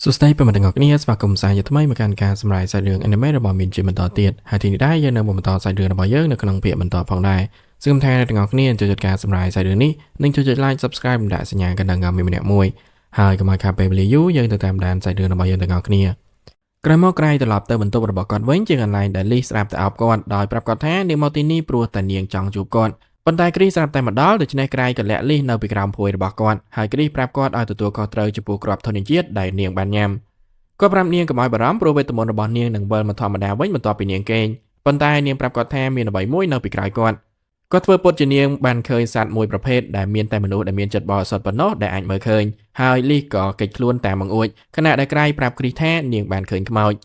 សួស្តីប្រិយមិត្តទាំងអស់គ្នាស្វាគមន៍សាជាថ្មីមកកាន់ការសម្រាយសាច់រឿង anime របស់មានជាបន្តទៀតហើយទីនេះដែរយើងនៅបន្តសាច់រឿងរបស់យើងនៅក្នុងភាគបន្តផងដែរសង្ឃឹមថាអ្នកទាំងអស់គ្នាចូលចិត្តការសម្រាយសាច់រឿងនេះនិងចូលចិត្ត like subscribe និងដាក់សញ្ញាកណ្ដឹងឲ្យមានម្នាក់មួយហើយកុំឲ្យខាតពេលវេលាយូរយើងទៅតាមដានសាច់រឿងរបស់យើងទាំងអស់គ្នាក្រោយមកក្រៃត្រឡប់ទៅបន្ទប់របស់គាត់វិញជាកន្លែងដែលលីស្រាប់តែអោបគាត់ដោយប្រាប់គាត់ថានាងមកទីនេះព្រោះតែនាងចង់ជួបគាត់ប៉ុន្តែគ្រីស្រាប់តែមកដល់ដូច្នេះក្រៃក៏លាក់លីសនៅពីក្រោមភួយរបស់គាត់ហើយគ្រីប្រាប់គាត់ឲ្យទទួលខុសត្រូវចំពោះគ្រាប់ធនជាតិដែលនាងបានញ៉ាំគាត់ប្រាប់នាងកុំឲ្យបារម្ភព្រោះវេទមន្តរបស់នាងនឹងវិលមកធម្មតាវិញបន្ទាប់ពីនាងគេងប៉ុន្តែនាងប្រាប់គាត់ថាមានអ្វីមួយនៅពីក្រោយគាត់ធ្វើពុតជានាងបានឃើញសត្វមួយប្រភេទដែលមានតែមនុស្សដែលមានចិត្តបរិសុទ្ធប៉ុណ្ណោះដែលអាចមើលឃើញហើយលីសក៏គេចខ្លួនតាមបង្អួចខណៈដែលក្រៃប្រាប់គ្រីថានាងបានឃើញខ្មោច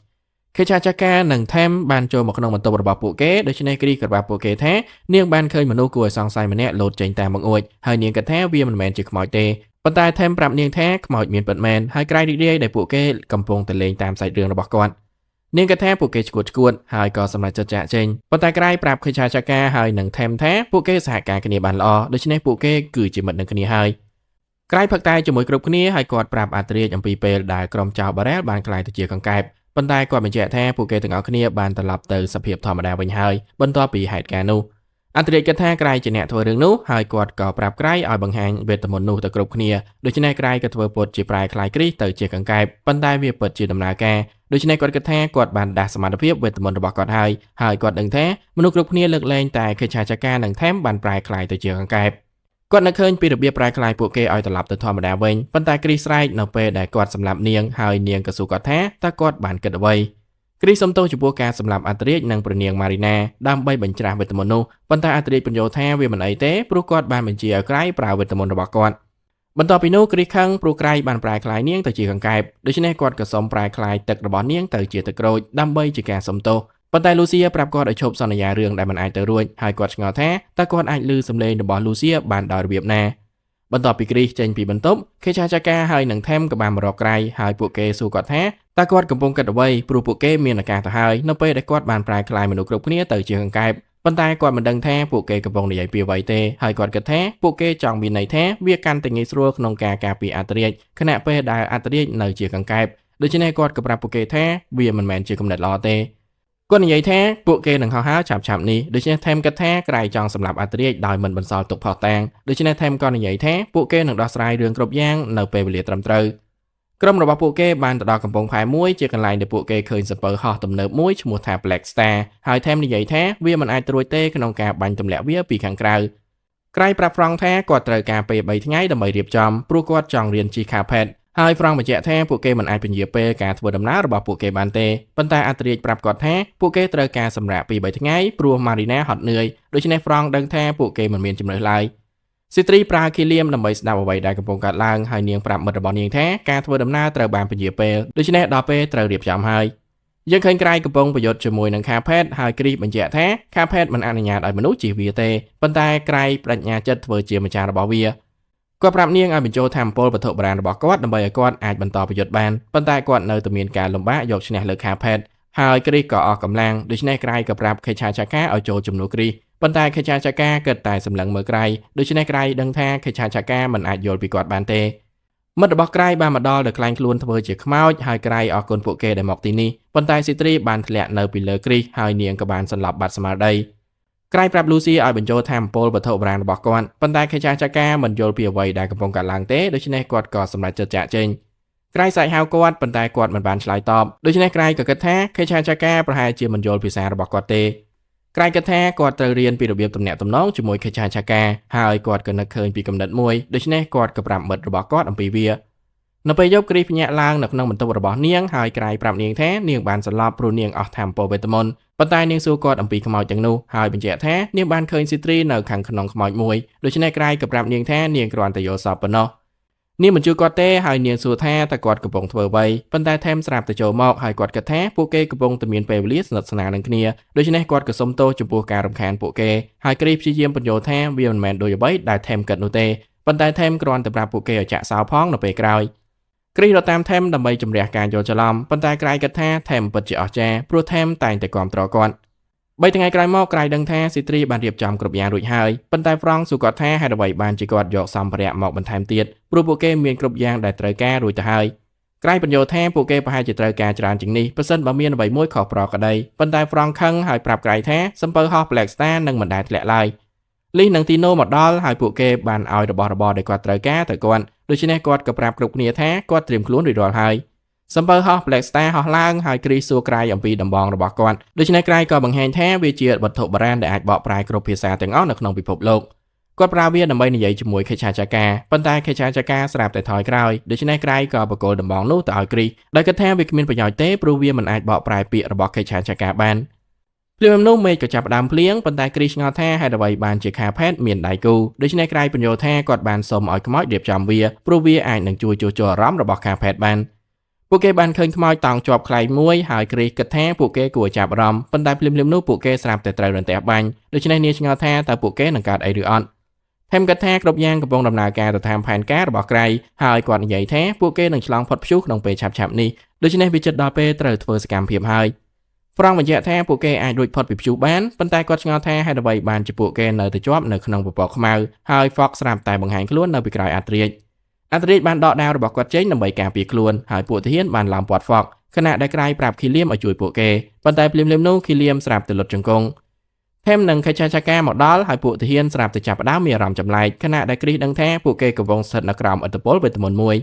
ខេឆាចាកានិងថេមបានចូលមកក្នុងបន្ទប់របស់ពួកគេដូច្នេះគ្រីក៏ប្រាប់ពួកគេថានាងបានឃើញមនុស្សគួរឲ្យសង្ស័យម្នាក់លោតចេញតាមបង្អួចហើយនាងគិតថាវាមិនមែនជាខ្មោចទេប៉ុន្តែថេមប្រាប់នាងថាខ្មោចមានពិតមែនហើយក្រៃរីករាយដែលពួកគេកំពុងតែលេងតាមសាច់រឿងរបស់គាត់នាងគិតថាពួកគេឈួតហើយក៏សម្រេចចិត្តចាកចេញប៉ុន្តែក្រៃប្រាប់ខេឆាចាកាហើយនិងថេមថាពួកគេសហការគ្នាបានល្អដូច្នេះពួកគេគឺជាមិត្តនឹងគ្នាហើយក្រៃផឹកតែជាមួយគ្រប់គ្នាហើយគាត់ប្រាប់អាត្រាចអំពីពេលដែលក្រុមចៅបារ៉ែលបានក្លាយទៅជាកង្កែបប៉ុន្តែគាត់បញ្ជាក់ថាពួកគេទាំងអស់គ្នាបានត្រឡប់ទៅសភាពធម្មតាវិញហើយបន្ទាប់ពីហេតុការណ៍នោះអត្រាចគិតថាក្រៃជាអ្នកធ្វើរឿងនោះហើយគាត់ក៏ប្រាប់ក្រៃឲ្យបង្ហាញវេទមន្តនោះទៅគ្រប់គ្នាដូច្នេះក្រៃក៏ធ្វើពុតជាប្រែคล้ายគ្រីស្ទទៅជាកង្កែបប៉ុន្តែវាពិតជាដំណើរការដូច្នេះគាត់គិតថាគាត់បានដាស់សមត្ថភាពវេទមន្តរបស់គាត់ហើយគាត់ដឹងថាមនុស្សគ្រប់គ្នាលើកលែងតែខេឆាចាកានិងថេមបានប្រែคล้ายទៅជាកង្កែបគាត់នឹកឃើញពីរបៀបប្រែคล้ายពួកគេឲ្យត្រឡប់ទៅធម្មតាវិញប៉ុន្តែគ្រីស្រែកនៅពេលដែលគាត់សម្លាប់នាងហើយនាងក៏សួរគាត់ថាតើគាត់បានគិតអ្វីគ្រីសុំទោសចំពោះការសម្លាប់អត្រាចនិងព្រះនាងម៉ារីណាដើម្បីបញ្ច្រាស់វេទមន្តនោះប៉ុន្តែអត្រាចបញ្យល់ថាវាមិនអីទេព្រោះគាត់បានបញ្ជាឲ្យក្រៃប្រើវេទមន្តរបស់គាត់បន្ទាប់ពីនោះគ្រីខឹងព្រោះក្រៃបានប្រែคล้ายនាងទៅជាកង្កែបដូច្នេះគាត់ក៏សុំប្រែคล้ายទឹករបស់នាងទៅជាទឹកក្រូចដើម្បីជាការសុំទោសប៉ុន្តែលូសៀប្រាប់គាត់ឲ្យឈប់សន្យារឿងដែលមិនអាចទៅរួចហើយគាត់ឆ្ងល់ថាតើគាត់អាចឮសំឡេងរបស់លូសៀបានដោយរបៀបណាបន្ទាប់ពីគ្រីចេញពីបន្ទប់ខេឆាចាកាហើយនិងថេមក៏បានមករកក្រៃហើយពួកគេសួរគាត់ថាតើគាត់កំពុងគិតអ្វីព្រោះពួកគេមានអាការទៅហើយនៅពេលដែលគាត់បានប្រែក្លាយមនុស្សគ្រប់គ្នាទៅជាកង្កែបប៉ុន្តែគាត់មិនដឹងថាពួកគេកំពុងនិយាយពីអ្វីទេហើយគាត់គិតថាពួកគេចង់មានន័យថាវាកាន់តែងាយស្រួលក្នុងការការពារអត្រាចខណៈពេលដែលអត្រាចនៅជាកង្កែបដូច្នេះគាត់ក៏ប្រាប់ពួកគេថាវាមិនមែនជាគំនិតល្អទេគាត់និយាយថាពួកគេនឹងហោះហើរឆាប់នេះដូច្នេះថេមគិតថាក្រៃចង់សម្លាប់អត្រាចដោយមិនបន្សល់ទុកផុសតាងដូច្នេះថេមក៏និយាយថាពួកគេនឹងដោះស្រាយរឿងគ្រប់យ៉ាងនៅពេលវេលាត្រឹមត្រូវក្រុមរបស់ពួកគេបានទៅដល់កំពង់ផែមួយជាកន្លែងដែលពួកគេឃើញសំពៅហោះទំនើបមួយឈ្មោះថា Black Star ហើយថេមនិយាយថាវាមិនអាចត្រួតទេក្នុងការបាញ់ទម្លាក់វាពីខាងក្រៅក្រៃប្រាប់ហ្វ្រង់ថាគាត់ត្រូវការពេល3ថ្ងៃដើម្បីរៀបចំព្រោះគាត់ចង់រៀនជិះខាផេតហើយហ្វ្រង់បញ្ជាក់ថាពួកគេមិនអាចពន្យាពេលការធ្វើដំណើររបស់ពួកគេបានទេប៉ុន្តែអត្រាចប្រាប់គាត់ថាពួកគេត្រូវការសម្រាកពី3ថ្ងៃព្រោះម៉ារីណាហត់នឿយដូច្នេះហ្វ្រង់ដឹងថាពួកគេមិនមានជំនឿឡើយស៊ីត្រីប្រើគីលៀមដើម្បីស្ដាប់អ្វីដែលកំពុងកើតឡើងហើយនាងប្រាប់មិត្តរបស់នាងថាការធ្វើដំណើរត្រូវបានពន្យាពេលដូច្នេះដល់ពេលត្រូវរៀបចំហើយយើងឃើញក្រៃកំពុងប្រយុទ្ធជាមួយនឹងខាផេតហើយគ្រីសបញ្ជាក់ថាខាផេតមិនអនុញ្ញាតឲ្យមនុស្សជិះវាទេប៉ុន្តែក្រៃបញ្ញាចិត្តធ្វើជាម្ចាស់របស់វាគាត់ប្រាប់នាងឲ្យបញ្ចូលធម៌ពលវត្ថុបុរាណរបស់គាត់ដើម្បីឲ្យគាត់អាចបន្តប្រយុទ្ធបានប៉ុន្តែគាត់នៅតែមានការលំបាកយកឈ្នះលើខាផេតហើយគ្រីសក៏អស់កម្លាំងដូច្នេះក្រៃក៏ប្រាប់ខេឆាចាកាឲ្យចូលជំនួសគ្រីសប៉ុន្តែខេឆាចាកាគិតតែសម្លឹងមើលក្រៃដូច្នេះក្រៃដឹងថាខេឆាចាកាមិនអាចយល់ពីគាត់បានទេមិត្តរបស់ក្រៃបានមកដល់ដោយខ្លាញ់ខ្លួនធ្វើជាខ្មោចហើយក្រៃអរគុណពួកគេដែលមកទីនេះប៉ុន្តែស៊ីត្រីបានធ្លាក់នៅពីលើគ្រីសហើយនាងក៏បានសន្លប់បាត់ស្មារតីក្រៃប្រាប់លូស៊ីឲ្យបញ្ចូលធម៌ពលវត្ថុបុរាណរបស់គាត់ប៉ុន្តែខេឆាចាកាមិនយល់ពីអ្វីដែលកំពុងកើតឡើងទេដូច្នេះគាត់ក៏សម្រេចចិត្តចាកចេញក្រៃសាច់ហៅគាត់ប៉ុន្តែគាត់មិនបានឆ្លើយតបដូច្នេះក្រៃក៏គិតថាខេឆាចាកាប្រហែលជាមិនយល់ភាសារបស់គាត់ទេក្រៃគិតថាគាត់ត្រូវរៀនពីរបៀបទំនាក់ទំនងជាមួយខេឆាចាកាហើយគាត់ក៏នឹកឃើញពីគំនិតមួយដូច្នេះគាត់ក៏ប្រាប់មិត្តរបស់គាត់អំពីវានៅពេលយប់គ្រីសភ្ញាក់ឡើងនៅក្នុងបន្ទប់របស់នាងហើយក្រៃប្រាប់នាងថានាងបានសន្លប់ព្រោះនាងអស់ធម៌ពលវេទមន្តប៉ុន្តែនាងសួរគាត់អំពីខ្មោចទាំងនោះហើយបញ្ជាក់ថានាងបានឃើញស៊ីត្រីនៅខាងក្នុងខ្មោចមួយដូច្នេះក្រៃក៏ប្រាប់នាងថានាងគ្រាន់តែយល់សប្តិប៉ុណ្ណោះនាងមិនជួយគាត់ទេហើយនាងសួរថាតើគាត់កំពុងធ្វើអ្វីប៉ុន្តែថេមស្រាប់តែចូលមកហើយគាត់គិតថាពួកគេកំពុងតែមានពេលវេលាស្និទ្ធស្នាលនឹងគ្នាដូច្នេះគាត់ក៏សុំទោសចំពោះការរំខានពួកគេហើយគ្រីសព្យាយាមបញ្យល់ថាវាមិនមែនដូចអ្វីដែលថេមគិតនោះទេប៉ុន្តែថេមគ្រាន់តែប្រាប់ពួកគេឲ្យចាក់សោផងនៅពេលក្រោយគ្រីសរត់តាមថេមដើម្បីជំរះការយល់ច្រឡំប៉ុន្តែក្រៃគិតថាថេមពិតជាអស្ចារ្យព្រោះថេមតែងតែគាំទ្រគាត់3ថ្ងៃក្រោយមកក្រៃដឹងថាស៊ីត្រីបានរៀបចំគ្រប់យ៉ាងរួចហើយប៉ុន្តែហ្វ្រង់សួរគាត់ថាហេតុអ្វីបានជាគាត់យកសម្ភារៈមកបន្ថែមទៀតព្រោះពួកគេមានគ្រប់យ៉ាងដែលត្រូវការរួចទៅហើយ ក្រៃបញ្យោថាពួកគេប្រហែលជាត្រូវការច្រើនជាងនេះប្រសិនបើមានអ្វីមួយខុសប្រក្រតីប៉ុន្តែហ្វ្រង់ខឹងហើយប្រាប់ក្រៃថាសំពៅហោះ Black Star នឹងមិនដែលធ្លាក់ឡើយលីសនិងទីណូមកដល់ហើយពួកគេបានឲ្យរបស់របរដែលគាត់ត្រូវការទៅគាត់ដូច្នេះគាត់ក៏ប្រាប់គ្រប់គ្នាថាគាត់ត្រៀមខ្លួនរួចរាល់ហើយសំពៅហោះ Black Star ហោះឡើងហើយគ្រីសសួរក្រៃអំពីដំបងរបស់គាត់ដូច្នេះក្រៃក៏បង្ហាញថាវាជាវត្ថុបុរាណដែលអាចបកប្រែគ្រប់ភាសាទាំងអស់នៅក្នុងពិភពលោកគាត់ប្រើវាដើម្បីនិយាយជាមួយខេឆាចាកាប៉ុន្តែខេឆាចាកាស្រាប់តែថយក្រោយដូច្នេះក្រៃក៏បកគលដំបងនោះទៅឲ្យគ្រីសដោយគិតថាវាគ្មានប្រយោជន៍ទេព្រោះវាមិនអាចបកប្រែពាក្យរបស់ខេឆាចាកាបានភ្លាមនោះមេឃក៏ចាប់ផ្ដើមភ្លៀងប៉ុន្តែគ្រីសឆ្ងល់ថាហេតុអ្វីបានជាខាផេតមានដៃគូដូច្នេះក្រៃបញ្យល់ថាគាត់បានសុំឲ្យខ្មោចរៀបចំវាព្រោះវាអាចនឹងជួយជួសជុលអារម្មណ៍របស់ខាផេតបានពួកគេបានឃើញខ្មោចតោងជាប់ខ្លែងមួយហើយគ្រីសគិតថាពួកគេគួរចាប់អារម្មណ៍ប៉ុន្តែភ្លាមនោះពួកគេស្រាប់តែត្រូវរន្ទះបាញ់ដូច្នេះនាងឆ្ងល់ថាតើពួកគេនឹងកើតអីឬអត់ថែមគិតថាគ្រប់យ៉ាងកំពុងដំណើរការទៅតាមផែនការរបស់ក្រៃហើយគាត់និយាយថាពួកគេនឹងឆ្លងផុតព្យុះក្នុងពេលឆាប់នេះដូច្នេះវាជិតដល់ពេលត្រូវធ្វើសកម្មភាពហើយហ្វ្រង់បញ្ជាក់ថាពួកគេអាចរួចផុតពីព្យុះបានប៉ុន្តែគាត់ឆ្ងល់ថាហេតុអ្វីបានជាពួកគេនៅតែជាប់នៅក្នុងពពកខ្មៅហើយ Fox ស្រាប់តែបង្ហាញខ្លួននៅពីក្រោយអាត្រាចបានដកដាវរបស់គាត់ចេញដើម្បីការពារខ្លួនហើយពួកទាហានបានឡោមព័ទ្ធ Fox ខណៈដែលក្រៃប្រាប់ឃីលៀមឲ្យជួយពួកគេប៉ុន្តែភ្លាមនោះឃីលៀមស្រាប់តែលុតជង្គង់ថែមនឹងខេឆាចាកាមកដល់ហើយពួកទាហានស្រាប់តែចាប់ផ្ដើមមានអារម្មណ៍ចម្លែកខណៈដែលគ្រីសដឹងថាពួកគេកំពុងស្ថិតនៅក្រោមឥទ្ធិពលវេទមន្តមួយ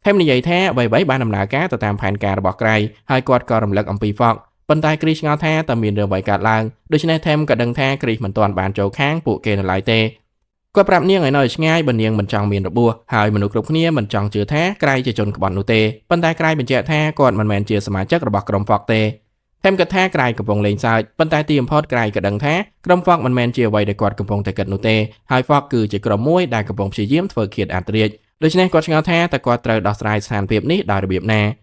ថែមនិយាយថាអ្វីៗបានដំណើរការទៅតាមផែនការរបស់ក្រៃហើយគាត់ក៏រំលឹកអំពី Fox ប៉ុន្តែគ្រីសឆ្ងល់ថាតើមានរឿងអ្វីកើតឡើងដូច្នេះថែមក៏ដឹងថាគ្រីសមិនទាន់បានចូលខាងពួកគេនៅឡើយទេគាត់ប្រាប់នាងឲ្យនៅឆ្ងាយបើនាងមិនចង់មានរបួសហើយមនុស្សគ្រប់គ្នាមិនចង់ជឿថាក្រៃជាជនក្បត់នោះទេប៉ុន្តែក្រៃបញ្ជាក់ថាគាត់មិនមែនជាសមាជិករបស់ក្រុម Fox ទេថែមគិតថាក្រៃកំពុងលេងសើចប៉ុន្តែទីបំផុតក្រៃក៏ដឹងថាក្រុម Fox មិនមែនជាអ្វីដែលគាត់កំពុងតែគិតនោះទេហើយ Fox គឺជាក្រុមមួយដែលកំពុងព្យាយាមធ្វើឃាតអាត្រាចដូច្នេះគាត់ឆ្ងល់ថាតើគាត់ត្រូវដោះស្រាយស្ថានភាពនេះដោយរបៀបណា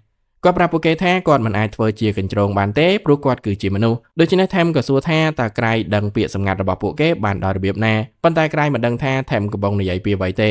គាត់ប្រាប់ពួកគេថាគាត់មិនអាចធ្វើជាកញ្ជ្រោងបានទេព្រោះគាត់គឺជាមនុស្សដូច្នេះថែមក៏សួរថាតើក្រៃដឹងពាក្យសម្ងាត់របស់ពួកគេបានដោយរបៀបណាប៉ុន្តែក្រៃមិនដឹងថាថែមកំពុងនិយាយពីអ្វីទេ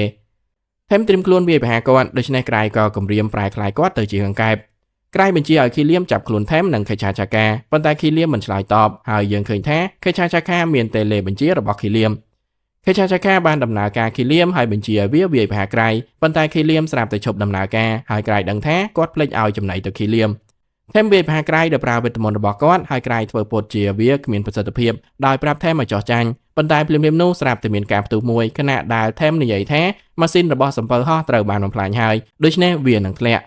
ថែមត្រៀមខ្លួនវាយប្រហារគាត់ដូច្នេះក្រៃក៏គំរាមប្រែក្លាយគាត់ទៅជាកង្កែបក្រៃបញ្ជាឲ្យឃីលៀមចាប់ខ្លួនថែមនិងខេឆាចាកាប៉ុន្តែឃីលៀមមិនឆ្លើយតបហើយយើងឃើញថាខេឆាចាកាមានតេឡេបញ្ជារបស់ឃីលៀមខេឆាចាកាបានដំណើរការឃីលៀមហើយបញ្ជាឲ្យវាយប្រហារក្រៃប៉ុន្តែឃីលៀមស្រាប់តែឈប់ដំណើរការហើយក្រៃដឹងថាគាត់ភ្លេចឲ្យចំណីទៅឃីលៀមថែមវាយប្រហារក្រៃដោយប្រើវេទមន្តរបស់គាត់ហើយក្រៃធ្វើពុតជាវាគ្មានប្រសិទ្ធភាពដោយប្រាប់ថែមឲ្យចោះចាញ់ប៉ុន្តែភ្លាមនោះស្រាប់តែមានការផ្ទុះមួយខណៈដែលថែមនិយាយថាម៉ាស៊ីនរបស់សំពៅហោះត្រូវបានបំផ្លាញហើយដូច្នេះវានឹងធ្លាក់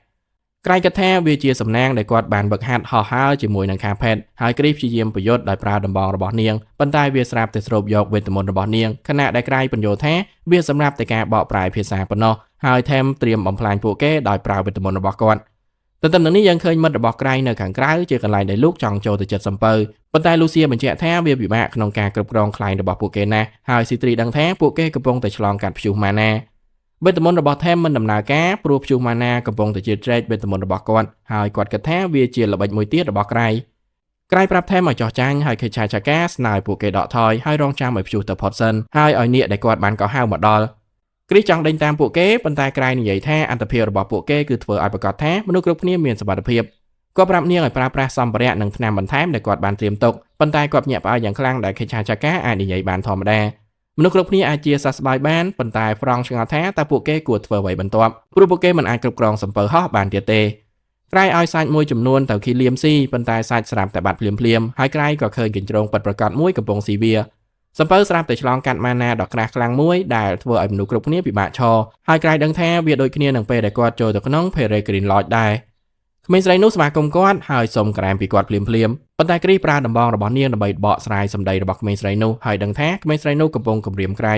ក្រៃគិតថាវាជាសំណាងដែលគាត់បានវឹកហាត់ហោះហើរជាមួយនឹងខាផេតហើយគ្រីសព្យាយាមប្រយុទ្ធដោយប្រើដំបងរបស់នាងប៉ុន្តែវាស្រាប់តែស្រូបយកវេទមន្តរបស់នាងខណៈដែលក្រៃបញ្យល់ថាវាសម្រាប់តែការបកប្រែភាសាប៉ុណ្ណោះហើយថែមត្រៀមបំផ្លាញពួកគេដោយប្រើវេទមន្តរបស់គាត់ទន្ទឹមនឹងនេះយើងឃើញមិត្តរបស់ក្រៃនៅខាងក្រៅជាកន្លែងដែលលោកចង់ចូលទៅចិត្តសំពៅប៉ុន្តែលូសៀបញ្ជាក់ថាវាពិបាកក្នុងការគ្រប់គ្រងខ្លែងរបស់ពួកគេណាស់ហើយស៊ីត្រីដឹងថាពួកគេកំពុងតែឆ្លងកាត់ព្យុះម៉ាណាវេទមន្តរបស់ថែមមិនដំណើរការព្រោះព្យុះម៉ាណាកំពុងតែជ្រៀតជ្រែកវេទមន្តរបស់គាត់ហើយគាត់គិតថាវាជាល្បិចមួយទៀតរបស់ក្រៃប្រាប់ថែមឲ្យចោះចាញ់ហើយខេឆាចាកាស្នើពួកគេដកថយហើយរងចាំឲ្យព្យុះទៅផុតសិនហើយឲ្យនាគដែលគាត់បានកោះហៅមកដល់គ្រីសចង់ដេញតាមពួកគេប៉ុន្តែក្រៃនិយាយថាអន្តរភាពរបស់ពួកគេគឺធ្វើឲ្យប្រកាសថាមនុស្សគ្រប់គ្នាមានសុវត្ថិភាពគាត់ប្រាប់នាងឲ្យប្រើប្រាស់សម្ភារៈនិងថ្នាំបន្ថែមដែលគាត់បានត្រៀមទុកប៉ុន្តែគាត់ភ្ញាក់ផ្អើលយ៉ាងខ្លាំងដែលខេឆាចាកាអាចនិយាយបានធម្មតាមនុស្សគ្រប់គ្នាអាចជាសះស្បើយបានប៉ុន្តែហ្វ្រង់ឆ្ងល់ថាតើពួកគេគួរធ្វើអ្វីបន្ទាប់ព្រោះពួកគេមិនអាចគ្រប់គ្រងសំពៅហោះបានទៀតទេក្រៃឲ្យសាច់មួយចំនួនទៅឃីលៀមស៊ីប៉ុន្តែសាច់ស្រាប់តែបាត់ភ្លាមហើយក្រៃក៏ឃើញកញ្ជ្រោងពិតប្រាកដមួយកំពុងស៊ីវាសំពៅស្រាប់តែឆ្លងកាត់ម៉ាណាដ៏ក្រាស់ខ្លាំងមួយដែលធ្វើឲ្យមនុស្សគ្រប់គ្នាពិបាកឈរហើយក្រៃដឹងថាវាដូចគ្នានឹងពេលដែលគាត់ចូលទៅក្នុង Peregrine Lodge ដែរក្មេងស្រីនោះស្វាគមន៍គាត់ហើយសុំក្រែមពីគាត់ភ្លាមប៉ុន្តែគ្រីសប្រើដំបងរបស់នាងដើម្បីបកស្រាយសម្ដីរបស់ក្មេងស្រីនោះហើយដឹងថាក្មេងស្រីនោះកំពុងគំរាមក្រៃ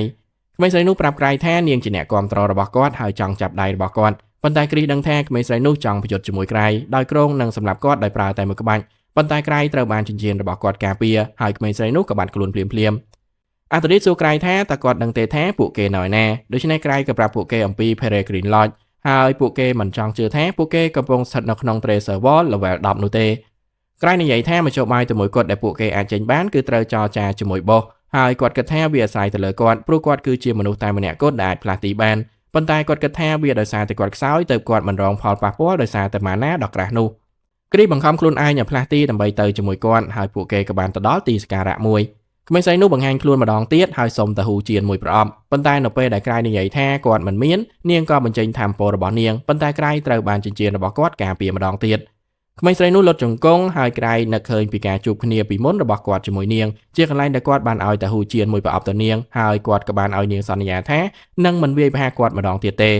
ក្មេងស្រីនោះប្រាប់ក្រៃថានាងជាអ្នកគាំទ្ររបស់គាត់ហើយចង់ចាប់ដៃរបស់គាត់ប៉ុន្តែគ្រីសដឹងថាក្មេងស្រីនោះចង់ប្រយុទ្ធជាមួយក្រៃដោយគ្រោងនឹងសម្លាប់គាត់ដោយប្រើតែមួយក្បាច់ប៉ុន្តែក្រៃត្រូវបានចិញ្ចៀនរបស់គាត់ការពារហើយក្មេងស្រីនោះក៏បាត់ខ្លួនភ្លាមអាតូឌីសួរក្រៃថាតើគាត់ដឹងទេថាពួកគេនៅឯណាដូច្នេះក្រៃក៏ប្រាប់ពួកគេអំពី Peregrine Lodge ហើយពួកគេមិនចង់ជឿថាពួកគេកំពុងស្ថិតនៅក្នុង Treasure Vault Level 10នោះទេក្រៃនិយាយថាមជ្ឈបាយទៅមួយគាត់ដែលពួកគេអាចចេញបានគឺត្រូវចរចាជាមួយបោះហើយគាត់គិតថាវាអាស្រ័យទៅលើគាត់ព្រោះគាត់គឺជាមនុស្សតែម្នាក់គត់ដែលអាចផ្លាស់ទីបានប៉ុន្តែគាត់គិតថាវាដោយសារតែគាត់ខ្សោយទៅគាត់មិនរងផលប៉ះពាល់ដោយសារតែម៉ាណាដ៏ក្រាស់នោះគ្រីសបង្ខំខ្លួនឯងឲ្យផ្លាស់ទីដើម្បីទៅជាមួយគាត់ហើយពួកគេក៏បានទៅដល់ទីសក្ការៈមួយ ក្មេងស្រីនោះបង្ហាញខ្លួនម្ដងទៀតហើយសុំទៅហ៊ូជៀនមួយប្រអប់ប៉ុន្តែនៅពេលដែលក្រៃនិយាយថាគាត់មិនមាននាងក៏បញ្ចេញថាមពលរបស់នាងប៉ុន្តែក្រៃត្រូវបានចិញ្ចៀនរបស់គាត់ការពារម្ដងទៀតក្មេងស្រីនោះលុតជង្គង់ហើយក្រៃនឹកឃើញពីការជួបគ្នាពីមុនរបស់គាត់ជាមួយនាងជាកន្លែងដែលគាត់បានឲ្យទៅហ៊ូជៀនមួយប្រអប់ទៅនាងហើយគាត់ក៏បានឲ្យនាងសន្យាថានឹងមិនវាយប្រហារគាត់ម្ដងទៀតទេ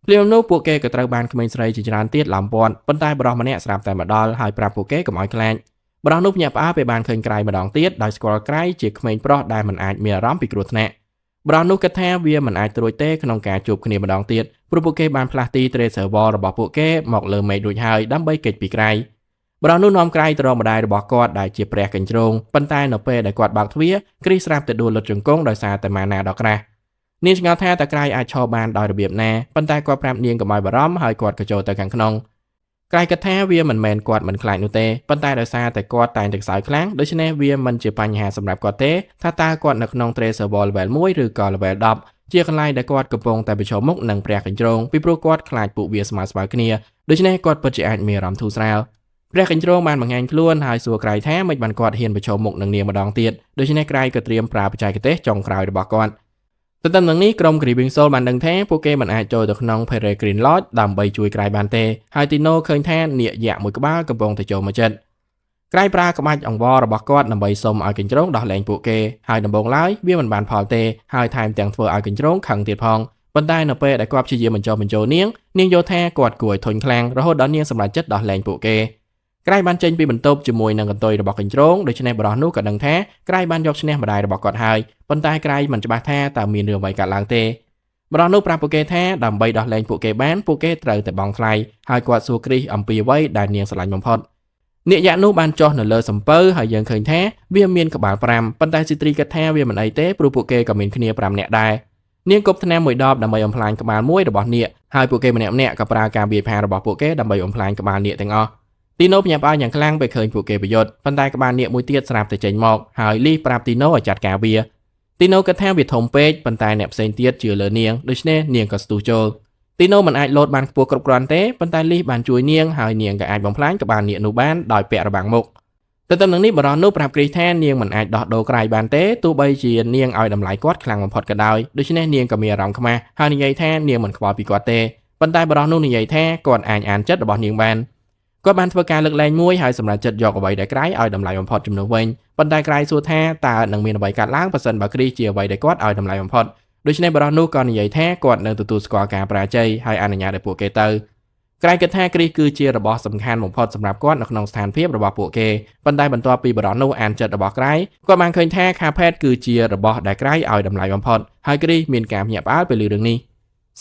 ភ្លាមនោះពួកគេក៏ត្រូវបានក្មេងស្រីជាច្រើនទៀតឡោមព័ទ្ធប៉ុន្តែបរិសម្នាក់ស្រាប់តែមកដល់ហើយប្រាប់ពួកគេកុំឲ្យខ្លាចបរិសនោះភ្ញាក់ផ្អើលពេលបានឃើញក្រៃម្ដងទៀតដោយស្គាល់ក្រៃជាក្មេងប្រុសដែលមិនអាចមានអារម្មណ៍ពីគ្រោះថ្នាក់បរិសនោះគិតថាវាមិនអាចត្រួយទេក្នុងការជួបគ្នាម្ដងទៀតព្រោះពួកគេបានផ្លាស់ទី Tracer របស់ពួកគេមកលើមេឃរួចហើយដើម្បីគេចពីក្រៃបរិសនោះនាំក្រៃទៅរកម្ដាយរបស់គាត់ដែលជាព្រះកញ្ជ្រោងប៉ុន្តែនៅពេលដែលគាត់បើកទ្វារគ្រីស្រាប់តែដួលលុតជង្គង់ដោយសារតែម៉ាណាដ៏ក្រាស់នាងឆ្ងល់ថាតើក្រៃអាចឈរបានដោយរបៀបណាប៉ុន្តែគាត់ប្រាប់នាងកុំឲ្យបារម្ភហើយគាត់ក៏ចូលទៅខាងក្នុងក្រៃគិតថាវាមិនមែនគាត់មិនខ្លាចនោះទេប៉ុន្តែដោយសារតែគាត់តែងតែខ្សោយខ្លាំងដូច្នេះវាមិនជាបញ្ហាសម្រាប់គាត់ទេថាតើគាត់នៅក្នុង Tracer Level 1 ឬក៏ Level 10ជាកន្លែងដែលគាត់កំពុងតែប្រឈមមុខនឹងព្រះកញ្ជ្រោងពីព្រោះគាត់ខ្លាចពួកវាស្មើៗគ្នាដូច្នេះគាត់ពិតជាអាចមានអារម្មណ៍ធូរស្រាលព្រះកញ្ជ្រោងបានបង្ហាញខ្លួនហើយសួរក្រៃថាមិនបានគាត់ហ៊ានប្រឈមមុខនឹងនាងម្ដងទៀតដូច្នេះក្រៃក៏ត្រៀមប្រើបច្ចេកទេសចុងក្រោយរបស់គាត់ទន្ទឹមនឹងនេះក្រុម Grieving Soul បានដឹងថាពួកគេមិនអាចចូលទៅក្នុង Peregrine Lodge ដើម្បីជួយក្រៃបានទេហើយទីណូឃើញថានាគយក្សមួយក្បាលកំពុងតែចូលមកជិតក្រៃប្រើក្បាច់អង្វររបស់គាត់ដើម្បីសុំឲ្យកញ្ជ្រោងដោះលែងពួកគេហើយដំបូងឡើយវាមិនបានផលទេហើយថែមទាំងធ្វើឲ្យកញ្ជ្រោងខឹងទៀតផងប៉ុន្តែនៅពេលដែលគាត់ព្យាយាមបញ្ចុះបញ្ចូលនាងយល់ថាគាត់គួរឲ្យធុញខ្លាំងរហូតដល់នាងសម្រេចចិត្តដោះលែងពួកគេក្រៃបានចេញពីបន្ទប់ជាមួយនឹងកន្ទុយរបស់កញ្ជ្រោងដូច្នេះបរិសនោះក៏ដឹងថាក្រៃបានយកឈ្នះម្ដាយរបស់គាត់ហើយប៉ុន្តែក្រៃមិនច្បាស់ថាតើមានរឿងអ្វីកើតឡើងទេបរិសនោះប្រាប់ពួកគេថាដើម្បីដោះលែងពួកគេបានពួកគេត្រូវតែបង់ថ្លៃហើយគាត់សួរគ្រីសអំពីអ្វីដែលនាងស្រឡាញ់បំផុតនាគយក្សនោះបានចុះនៅលើសំពៅហើយយើងឃើញថាវាមានក្បាល5ប៉ុន្តែស៊ីត្រីគិតថាវាមិនអីទេព្រោះពួកគេក៏មានគ្នា5នាក់ដែរនាងគប់ថ្នាំមួយដបដើម្បីបំផ្លាញក្បាលមួយរបស់នាគហើយពួកគេម្នាក់ៗក៏ប្រើការវាយប្រហាររបស់ពួកគេដើម្បីបំផ្លាញក្បាលនាគទាំងអស់ទីណូភ្ញាក់ផ្អើលយ៉ាងខ្លាំងពេលឃើញពួកគេប្រយុទ្ធប៉ុន្តែក្បាលនាគមួយទៀតស្រាប់តែចេញមកហើយលីប្រាប់ទីណូឲ្យចាត់ការវាទីណូគិតថាវាធំពេកប៉ុន្តែអ្នកផ្សេងទៀតជឿលើនាងដូច្នេះនាងក៏ស្ទុះចូលទីណូមិនអាចលោតបានខ្ពស់គ្រប់គ្រាន់ទេប៉ុន្តែលីបានជួយនាងហើយនាងក៏អាចបំផ្លាញក្បាលនាគនោះបានដោយពាក់របាំងមុខទន្ទឹមនឹងនេះបរិសនោះប្រាប់គ្រីសថានាងមិនអាចដោះដូរក្រៃបានទេទោះបីជានាងឲ្យតម្លៃគាត់ខ្លាំងបំផុតក៏ដោយដូច្នេះនាងក៏មានអារម្មណ៍ខ្មាស់ហើយនិយាយថានាងមិនខ្វល់ពីគាត់ទេប៉ុន្តែបរិសនោះនិយាយថាគាត់អាចអានចិត្តរបស់នាងបានគាត់បានធ្វើការលើកលែងមួយហើយសម្រាប់ចិត្តយកអ្វីដែលក្រៃឲ្យតម្លៃបំផុតជំនួសវិញប៉ុន្តែក្រៃសួរថាតើនឹងមានអ្វីកើតឡើងបើសិនបើគ្រីសជាអ្វីដែលគាត់ឲ្យតម្លៃបំផុតដូច្នេះបរិសនោះក៏និយាយថាគាត់នឹងទទួលស្គាល់ការបរាជ័យហើយអនុញ្ញាតឲ្យពួកគេទៅក្រៃគិតថាគ្រីសគឺជារបស់សំខាន់បំផុតសម្រាប់គាត់នៅក្នុងស្ថានភាពរបស់ពួកគេប៉ុន្តែបន្ទាប់ពីបរិសនោះអានចិត្តរបស់ក្រៃគាត់បានឃើញថាខាផេតគឺជារបស់ដែលក្រៃឲ្យតម្លៃបំផុតហើយគ្រីសមានការភ្ញាក់ផ្អើលពេលឮរឿងនេះ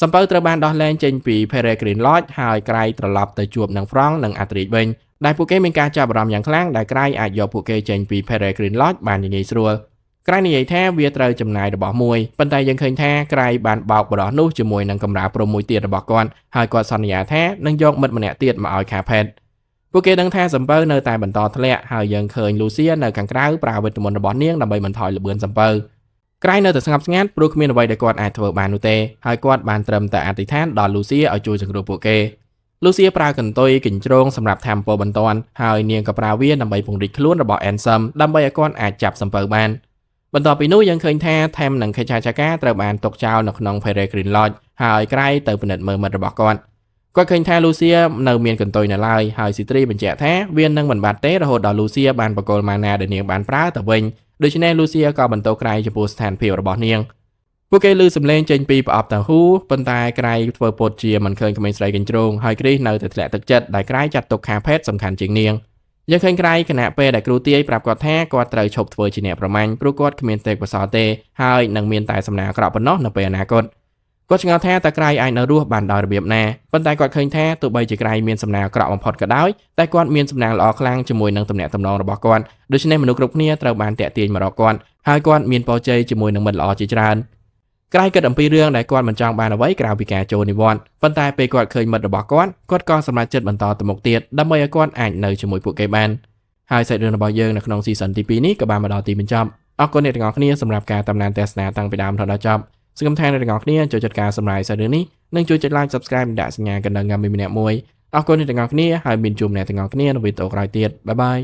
សំពៅត្រូវបានដោះលែងចេញពី Peregrine Lodge ហើយក្រៃត្រឡប់ទៅជួបនឹង Frank និង Atric វិញដែលពួកគេមានការចាប់អារម្មណ៍យ៉ាងខ្លាំងដែលក្រៃអាចយកពួកគេចេញពី Peregrine Lodge បានងាយស្រួលក្រៃនិយាយថាវាត្រូវចំណាយរបស់មួយប៉ុន្តែយើងឃើញថាក្រៃបានបោកបរិសនោះជាមួយនឹងកម្រាលព្រំមួយទៀតរបស់គាត់ហើយគាត់សន្យាថានឹងយកមិត្តម្នាក់ទៀតមកឲ្យខាផេតពួកគេដឹងថាសំពៅនៅតែបន្តធ្លាក់ហើយយើងឃើញ Lucia នៅខាងក្រៅប្រើវិទ្ធមន្តរបស់នាងដើម្បីបន្ថយល្បឿនសំពៅក្រៃនៅតែស្ងប់ស្ងាត់ព្រោះគ្មានអ្វីដែលគាត់អាចធ្វើបាននោះទេហើយគាត់បានត្រឹមតែអធិដ្ឋានដល់ Lucia ឲ្យជួយសង្គ្រោះពួកគេ Lucia ប្រើកន្ទុយកញ្ជ្រោងសម្រាប់ថាមពលបន្ទាន់ហើយនាងក៏ប្រើវាដើម្បីពង្រីកខ្លួនរបស់ Ansem ដើម្បីឲ្យគាត់អាចចាប់សំពៅបានបន្ទាប់ពីនោះយើងឃើញថា Them និង Kechachaka ត្រូវបានទុកចោលនៅក្នុង Peregrine Lodge ហើយក្រៃទៅពិនិត្យមើលមិត្តរបស់គាត់ឃើញថា Lucia នៅមានកន្ទុយនៅឡើយហើយស៊ីត្រីបញ្ជាក់ថាវានឹងមិនបាត់ទេរហូតដល់ Lucia បានបកគលម៉ាណាដែលនាងបានប្រើទៅវិញដូច្នេះ Lucia ក៏បន្តក្រៃចំពោះស្ថានភាពរបស់នាងពួកគេឮសំឡេងចេញពីប្រអប់តាហ៊ូប៉ុន្តែក្រៃធ្វើពុតជាមិនឃើញក្មេងស្រីកញ្ជ្រោងហើយគ្រីសនៅតែធ្លាក់ទឹកចិត្តដែលក្រៃចាត់ទុកខាផេតសំខាន់ជាងនាងយើងឃើញក្រៃគណៈពេលដែលគ្រូទាយប្រាប់គាត់ថាគាត់ត្រូវឈប់ធ្វើជាអ្នកប្រមាញ់ព្រោះគាត់គ្មានទេពកោសល្យទេហើយនឹងមានតែសំណាងអាក្រក់ប៉ុណ្ណោះនៅពេលអនាគតគាត់ឆ្ងល់ថាតើក្រៃអាចនៅរស់បានដោយរបៀបណាប៉ុន្តែគាត់ឃើញថាទោះបីជាក្រៃមានសំណាងអាក្រក់បំផុតក៏ដោយតែគាត់មានសំណាងល្អខ្លាំងជាមួយនឹងទំនាក់ទំនងរបស់គាត់ដូច្នេះមនុស្សគ្រប់គ្នាត្រូវបានតាក់ទាញមករកគាត់ហើយគាត់មានពរជ័យជាមួយនឹងមិត្តល្អជាច្រើនក្រៃគិតអំពីរឿងដែលគាត់មិនចង់បានអ្វីក្រៅពីការចូលនិវត្តន៍ប៉ុន្តែពេលគាត់ឃើញមិត្តរបស់គាត់ក៏សម្រេចចិត្តបន្តទៅមុខទៀតដើម្បីឲ្យគាត់អាចនៅជាមួយពួកគេបានហើយសាច់រឿងរបស់យើងនៅក្នុងស៊ីซั่នទី2នេះក៏បានមកដល់ទីបញ្ចប់អរគុណអ្នកទាំងអស់គ្នាសម្រាប់ការតាមដានទស្សនាតាំងពីដើមរហូតដល់ចប់សង្ឃឹមថាអ្នកទាំងអស់គ្នាចូលចិត្តការសម្រាយសាច់រឿងនេះនិងជួយចុច like subscribe ដាក់សញ្ញាកណ្ដឹងងាំម្នាក់មួយអរគុណអ្នកទាំងអស់គ្នាហើយមានជួបអ្នកទាំងអស់គ្នានៅវីដេអូក្រោយទៀតបាយបាយ